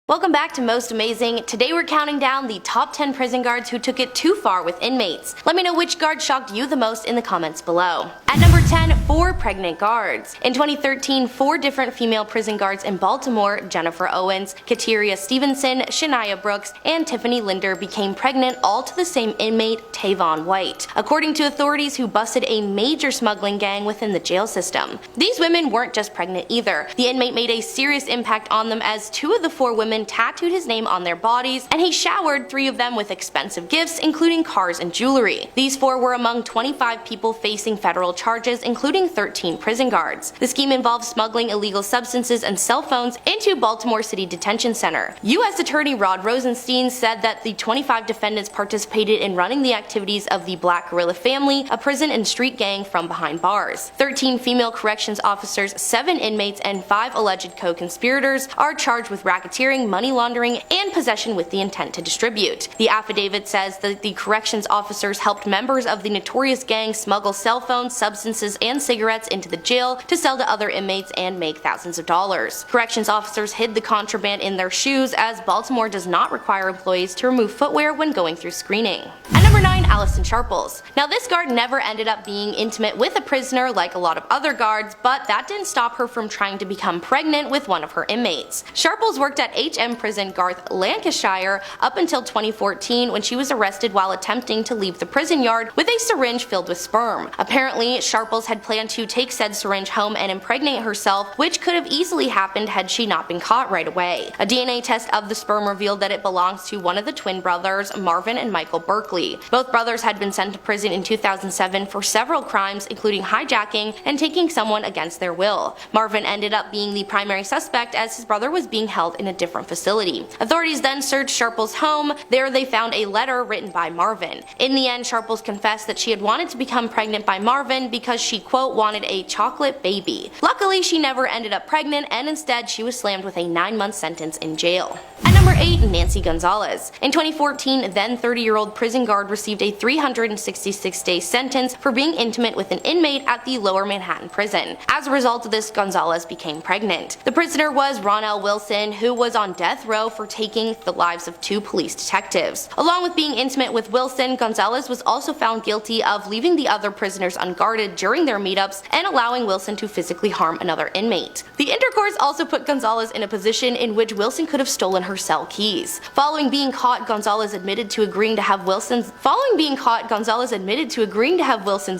Welcome back to Most Amazing. Today we're counting down the top 10 prison guards who took it too far with inmates. Let me know which guard shocked you the most in the comments below. At number 10, 4 pregnant guards. In 2013, 4 different female prison guards in Baltimore, Jennifer Owens, Kateria Stevenson, Shania Brooks, and Tiffany Linder became pregnant, all to the same inmate, Tavon White, according to authorities who busted a major smuggling gang within the jail system. These women weren't just pregnant either. The inmate made a serious impact on them as 2 of the 4 women tattooed his name on their bodies, and he showered 3 of them with expensive gifts, including cars and jewelry. These 4 were among 25 people facing federal charges, including 13 prison guards. The scheme involved smuggling illegal substances and cell phones into Baltimore City Detention Center. U.S. Attorney Rod Rosenstein said that the 25 defendants participated in running the activities of the Black Guerrilla Family, a prison and street gang from behind bars. 13 female corrections officers, 7 inmates, and 5 alleged co-conspirators are charged with racketeering, money laundering, and possession with the intent to distribute. The affidavit says that the corrections officers helped members of the notorious gang smuggle cell phones, substances, and cigarettes into the jail to sell to other inmates and make thousands of dollars. Corrections officers hid the contraband in their shoes, as Baltimore does not require employees to remove footwear when going through screening. At number 9, Allison Sharples. Now, this guard never ended up being intimate with a prisoner like a lot of other guards, but that didn't stop her from trying to become pregnant with one of her inmates. Sharples worked at HM Prison Garth, Lancashire up until 2014, when she was arrested while attempting to leave the prison yard with a syringe filled with sperm. Apparently, Sharples had planned to take said syringe home and impregnate herself, which could have easily happened had she not been caught right away. A DNA test of the sperm revealed that it belongs to one of the twin brothers, Marvin and Michael Berkeley. Both brothers had been sent to prison in 2007 for several crimes, including hijacking and taking someone against their will. Marvin ended up being the primary suspect, as his brother was being held in a different facility. Authorities then searched Sharples' home. There they found a letter written by Marvin. In the end, Sharples confessed that she had wanted to become pregnant by Marvin because she, quote, wanted a chocolate baby. Luckily, she never ended up pregnant, and instead she was slammed with a 9-month sentence in jail. At number 8, Nancy Gonzalez. In 2014, then 30-year-old prison guard received a 366-day sentence for being intimate with an inmate at the Lower Manhattan prison. As a result of this, Gonzalez became pregnant. The prisoner was Ronell Wilson, who was on death row for taking the lives of 2 police detectives. Along with being intimate with Wilson, Gonzalez was also found guilty of leaving the other prisoners unguarded during their meetups and allowing Wilson to physically harm another inmate. The intercourse also put Gonzalez in a position in which Wilson could have stolen her cell keys. Following being caught, Gonzalez admitted to agreeing to have Wilson's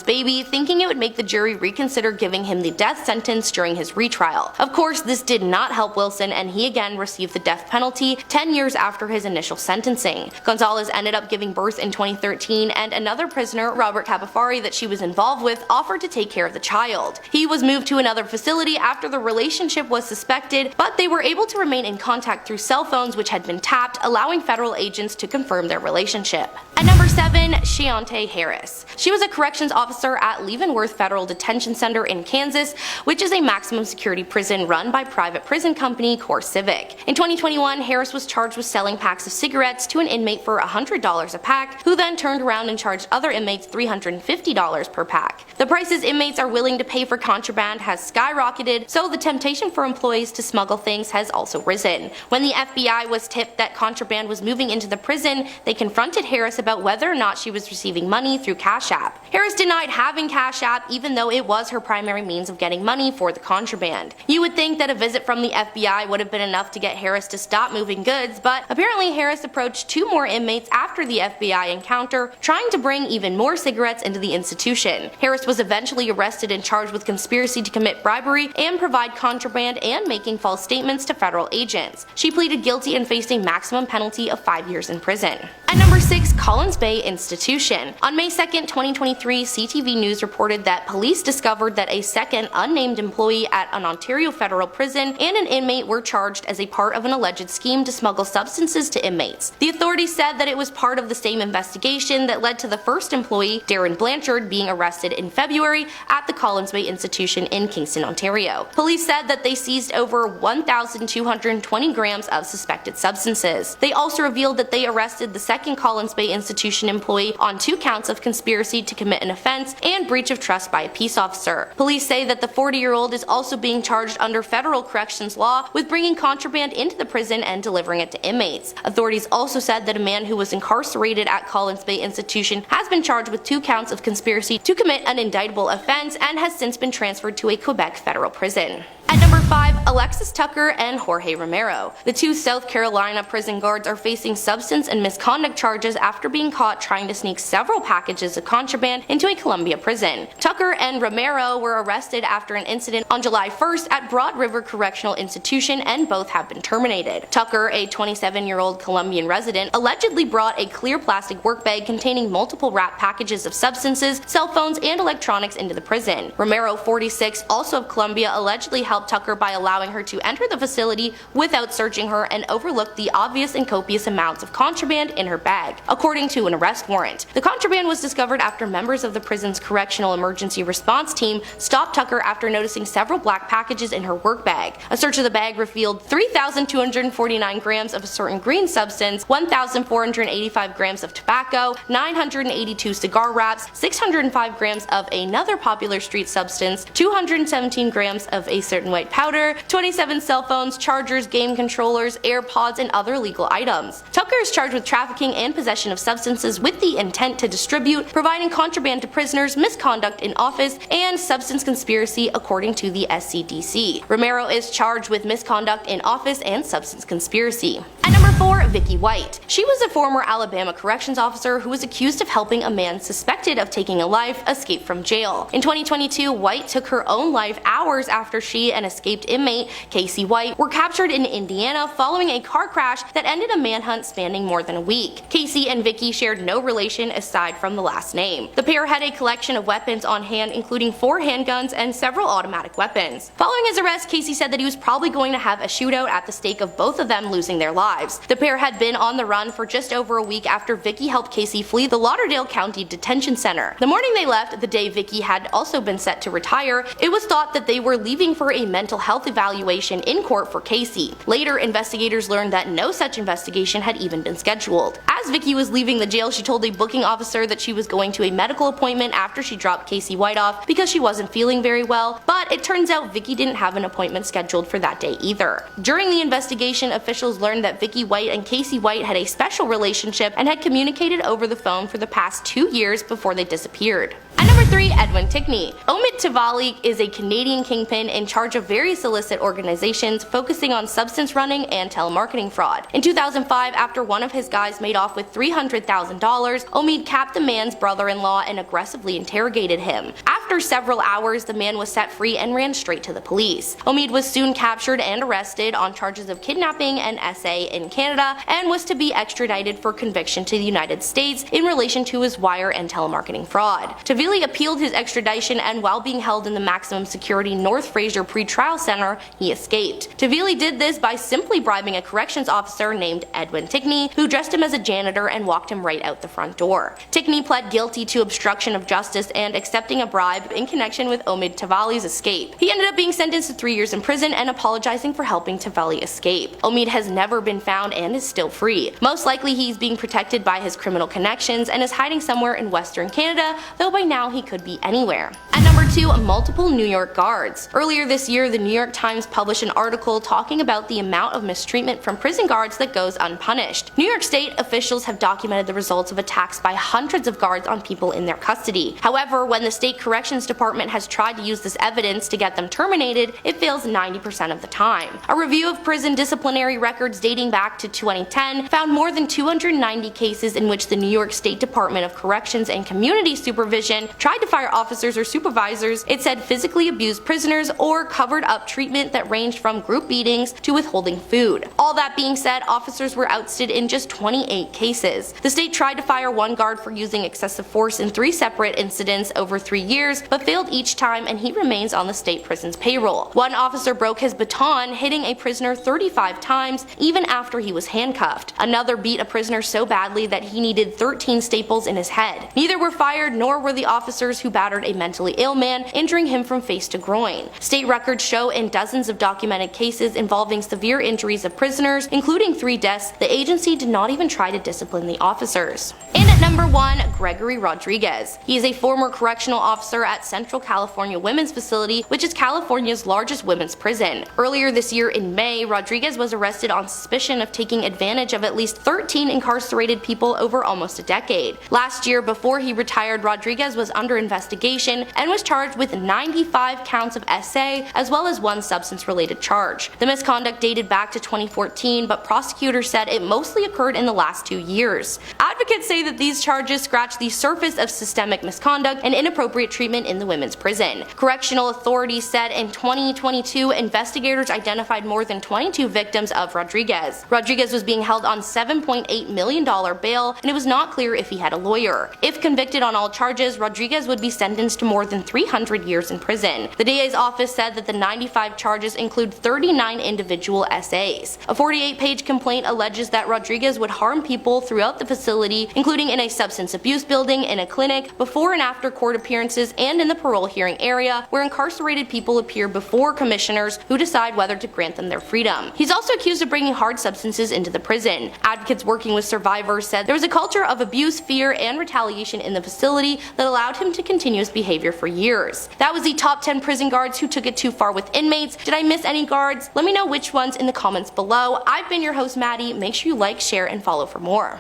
baby, thinking it would make the jury reconsider giving him the death sentence during his retrial. Of course, this did not help Wilson, and he again received the death penalty 10 years after his initial sentencing. Gonzalez ended up giving birth in 2013, and another prisoner, Robert Cabafari, that she was involved with, offered to take care of the child. He was moved to another facility after the relationship was suspected, but they were able to remain in contact through cell phones which had been tapped, allowing federal agents to confirm their relationship. At number 7, Sheontae Harris. She was a corrections officer at Leavenworth Federal Detention Center in Kansas, which is a maximum security prison run by private prison company CoreCivic. In 2021, Harris was charged with selling packs of cigarettes to an inmate for $100 a pack, who then turned around and charged other inmates $350 per pack. The prices inmates are willing to pay for contraband has skyrocketed, so the temptation for employees to smuggle things has also risen. When the FBI was tipped that contraband was moving into the prison, they confronted Harris about whether or not she was receiving money through Cash App. Harris denied having Cash App, even though it was her primary means of getting money for the contraband. You would think that a visit from the FBI would have been enough to get Harris to stop moving goods, but apparently Harris approached 2 more inmates after the FBI encounter, trying to bring even more cigarettes into the institution. Harris was eventually arrested and charged with conspiracy to commit bribery and provide contraband and making false statements to federal agents. She pleaded guilty and faced a maximum penalty of 5 years in prison. At number 6, Collins Bay Institution. On May 2, 2023, CTV News reported that police discovered that a second unnamed employee at an Ontario federal prison and an inmate were charged as a part of an alleged scheme to smuggle substances to inmates. The authorities said that it was part of the same investigation that led to the first employee, Darren Blanchard, being arrested in February at the Collins Bay Institution in Kingston, Ontario. Police said that they seized over 1,220 grams of suspected substances. They also revealed that they arrested the second Collins Bay Institution institution employee on 2 counts of conspiracy to commit an offense and breach of trust by a peace officer. Police say that the 40-year-old is also being charged under federal corrections law with bringing contraband into the prison and delivering it to inmates. Authorities also said that a man who was incarcerated at Collins Bay Institution has been charged with 2 counts of conspiracy to commit an indictable offense and has since been transferred to a Quebec federal prison. At number 5, Alexis Tucker and Jorge Romero. The 2 South Carolina prison guards are facing substance and misconduct charges after being caught trying to sneak several packages of contraband into a Columbia prison. Tucker and Romero were arrested after an incident on July 1st at Broad River Correctional Institution, and both have been terminated. Tucker, a 27-year-old Colombian resident, allegedly brought a clear plastic work bag containing multiple wrapped packages of substances, cell phones, and electronics into the prison. Romero, 46, also of Columbia, allegedly helped Tucker by allowing her to enter the facility without searching her and overlooked the obvious and copious amounts of contraband in her bag, according to an arrest warrant. The contraband was discovered after members of the prison's correctional emergency response team stopped Tucker after noticing several black packages in her work bag. A search of the bag revealed 3,249 grams of a certain green substance, 1,485 grams of tobacco, 982 cigar wraps, 605 grams of another popular street substance, 217 grams of a certain white powder, 27 cell phones, chargers, game controllers, AirPods, and other legal items. Tucker is charged with trafficking and possession of substances with the intent to distribute, providing contraband to prisoners, misconduct in office, and substance conspiracy, according to the SCDC. Romero is charged with misconduct in office and substance conspiracy. At number 4, Vicky White. She was a former Alabama corrections officer who was accused of helping a man suspected of taking a life escape from jail. In 2022, White took her own life hours after she and escaped inmate Casey White were captured in Indiana following a car crash that ended a manhunt spanning more than a week. Casey and Vicky shared no relation aside from the last name. The pair had a collection of weapons on hand, including 4 handguns and several automatic weapons. Following his arrest, Casey said that he was probably going to have a shootout at the stake of both of them losing their lives. The pair had been on the run for just over a week after Vicky helped Casey flee the Lauderdale County Detention Center. The morning they left, the day Vicky had also been set to retire, it was thought that they were leaving for a mental health evaluation in court for Casey. Later, investigators learned that no such investigation had even been scheduled. As Vicky was leaving the jail, she told a booking officer that she was going to a medical appointment after she dropped Casey White off because she wasn't feeling very well, but it turns out Vicky didn't have an appointment scheduled for that day either. During the investigation, officials learned that Vicky White and Casey White had a special relationship and had communicated over the phone for the past 2 years before they disappeared. At number 3, Edwin Tickney. Omid Tavali is a Canadian kingpin in charge of various illicit organizations focusing on substance running and telemarketing fraud. In 2005, after one of his guys made off with $300,000, Omid capped the man's brother-in-law and aggressively interrogated him. After several hours, the man was set free and ran straight to the police. Omid was soon captured and arrested on charges of kidnapping and SA in Canada and was to be extradited for conviction to the United States in relation to his wire and telemarketing fraud. Tavali appealed his extradition, and while being held in the maximum security North Fraser pretrial center, he escaped. Tavali did this by simply bribing a corrections officer named Edwin Tickney, who dressed him as a janitor and walked him right out the front door. Tickney pled guilty to obstruction of justice and accepting a bribe in connection with Omid Tavali's escape. He ended up being sentenced to 3 years in prison and apologizing for helping Tavali escape. Omid has never been found and is still free. Most likely he's being protected by his criminal connections and is hiding somewhere in Western Canada, though by now he could be anywhere. At number 2, multiple New York guards. Earlier this year, the New York Times published an article talking about the amount of mistreatment from prison guards that goes unpunished. New York State officials have documented the results of attacks by hundreds of guards on people in their custody. However, when the state corrections department has tried to use this evidence to get them terminated, it fails 90% of the time. A review of prison disciplinary records dating back to 2010 found more than 290 cases in which the New York State Department of Corrections and Community Supervision tried to fire officers or supervisors it said physically abused prisoners or covered up treatment that ranged from group beatings to withholding food. All that being said, officers were ousted in just 28 cases. The state tried to fire one guard for using excessive force in 3 separate incidents over 3 years, but failed each time, and he remains on the state prison's payroll. One officer broke his baton, hitting a prisoner 35 times even after he was handcuffed. Another beat a prisoner so badly that he needed 13 staples in his head. Neither were fired, nor were the officers who battered a mentally ill man, injuring him from face to groin. State records show in dozens of documented cases involving severe injuries of prisoners, including 3 deaths, the agency did not even try to discipline the officers. In Number 1. Gregory Rodriguez. He is a former correctional officer at Central California Women's Facility, which is California's largest women's prison. Earlier this year in May, Rodriguez was arrested on suspicion of taking advantage of at least 13 incarcerated people over almost a decade. Last year, before he retired, Rodriguez was under investigation and was charged with 95 counts of SA as well as one substance-related charge. The misconduct dated back to 2014, but prosecutors said it mostly occurred in the last 2 years. Advocates say that these charges scratch the surface of systemic misconduct and inappropriate treatment in the women's prison. Correctional authorities said in 2022, investigators identified more than 22 victims of Rodriguez. Rodriguez was being held on $7.8 million bail, and it was not clear if he had a lawyer. If convicted on all charges, Rodriguez would be sentenced to more than 300 years in prison. The DA's office said that the 95 charges include 39 individual SAs. A 48-page complaint alleges that Rodriguez would harm people throughout the facility, including in a substance abuse building, in a clinic, before and after court appearances, and in the parole hearing area, where incarcerated people appear before commissioners who decide whether to grant them their freedom. He's also accused of bringing hard substances into the prison. Advocates working with survivors said there was a culture of abuse, fear, and retaliation in the facility that allowed him to continue his behavior for years. That was the top 10 prison guards who took it too far with inmates. Did I miss any guards? Let me know which ones in the comments below. I've been your host, Maddie. Make sure you like, share, and follow for more.